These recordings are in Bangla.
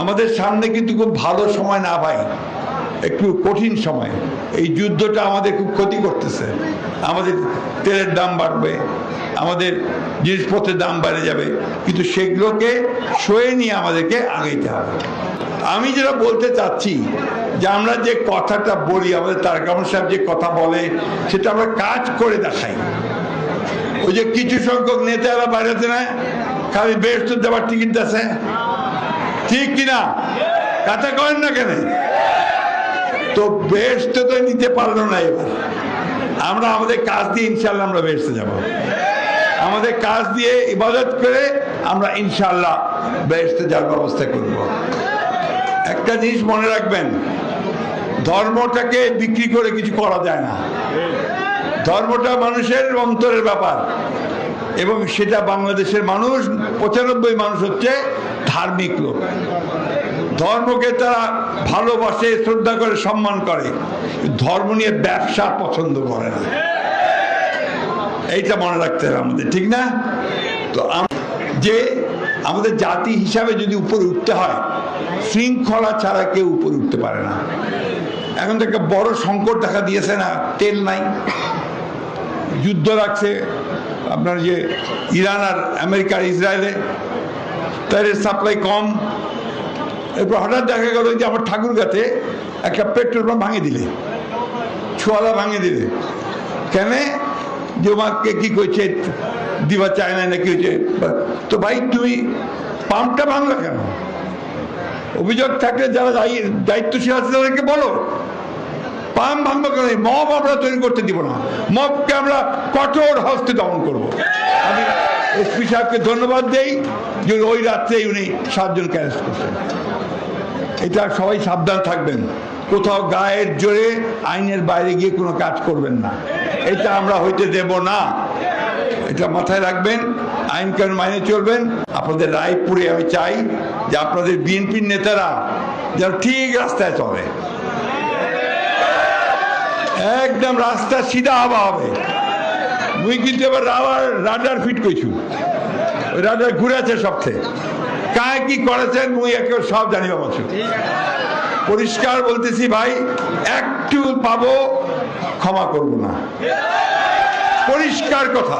আমাদের সামনে কিন্তু খুব ভালো সময় না ভাই, একটু কঠিন সময়। এই যুদ্ধটা আমাদের খুব ক্ষতি করতেছে। আমাদের তেলের দাম বাড়বে, আমাদের জিনিসপত্রের দাম বেড়ে যাবে, কিন্তু সেগুলোকে সয়ে নিয়ে আমাদেরকে আগাইতে হবে। আমি যেটা বলতে চাচ্ছি যে আমরা যে কথাটা বলি, আমাদের তারেক রহমান সাহেব যে কথা বলে সেটা আমরা কাজ করে দেখাই। ওই যে কিছু সংখ্যক নেতারা বাইরেতে না খালি বেহেশত দেওয়ার টিকিট আছে, ঠিক কিনা? কথা করেন না কেন? তো বেহেশত তো নিতে পারলো না। এবার আমরা আমাদের কাজ দিয়ে ইনশাল্লাহ আমরা বেহেশতে যাব। আমাদের কাজ দিয়ে ইবাদত করে আমরা ইনশাল্লাহ বেহেশতে যাওয়ার ব্যবস্থা করব। একটা জিনিস মনে রাখবেন, ধর্মটাকে বিক্রি করে কিছু করা যায় না। ধর্মটা মানুষের অন্তরের ব্যাপার, এবং সেটা বাংলাদেশের মানুষ 95% মানুষ হচ্ছে ধার্মিক লোক। ধর্মকে তারা ভালোবাসে, শ্রদ্ধা করে, সম্মান করে। ধর্ম নিয়ে ব্যবসা পছন্দ করে না। এইটা মনে রাখতে হবে আমাদের, ঠিক না? তো যে আমাদের জাতি হিসাবে যদি উপরে উঠতে হয়, শৃঙ্খলা ছাড়া কেউ উপরে উঠতে পারে না। এখন তো একটা বড় সংকট দেখা দিয়েছে না, তেল নাই, যুদ্ধ রাখছে আপনার যে ইরান আর আমেরিকা ইসরায়েলে, তেলের সাপ্লাই কম। এরপর হঠাৎ দেখা গেল যে আমার ঠাকুরগাঁতে একটা পেট্রোল পাম্প ভাঙে দিলে, ছোয়ালা ভাঙে দিলে। কেন? যে আমাকে কি করছে দিবা চায় না, নাকি হয়েছে? তো ভাই তুমি পাম্পটা ভাঙলো কেন? অভিযোগ থাকলে যারা দায়িত্বশীল আছে তাদেরকে বলো। পাম্প ভাঙবো কেন? মব আমরা তৈরি করতে দিব না। মবকে আমরা কঠোর হস্তে দমন করবো। আমি এসপি সাহেবকে ধন্যবাদ দেই যে ওই রাত্রে উনি 7 জনকে অ্যারেস্ট করছেন। এটা সবাই সাবধান থাকবেন, কোথাও গায়ের জোরে আইনের বাইরে গিয়ে কোনো কাজ করবেন না। এটা আমরা হইতে দেব না, এটা মাথায় রাখবেন। আইন কানুন মাইনে চলবেন। আপনাদের রায়পুরে আমি চাই যে আপনাদের বিএনপির নেতারা যেন ঠিক রাস্তায় চলে, একদম রাস্তা সিধা হওয়া হবে। মুই কিন্তু এবার রাডার ফিট করছু, ওই রাডার ঘুরে আছে সবথেকে কায় কি করেছেন মুই একে সব জানিবা বলছো। পরিষ্কার বলতেছি ভাই, একটু পাবো ক্ষমা করব না। পরিষ্কার কথা,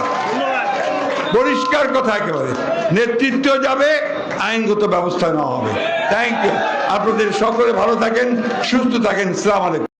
পরিষ্কার কথা একেবারে। নেতৃত্ব যাবে, আইনগত ব্যবস্থা নেওয়া হবে। Thank you. আপনাদের সকলে ভালো থাকেন, সুস্থ থাকেন। আসসালামু আলাইকুম।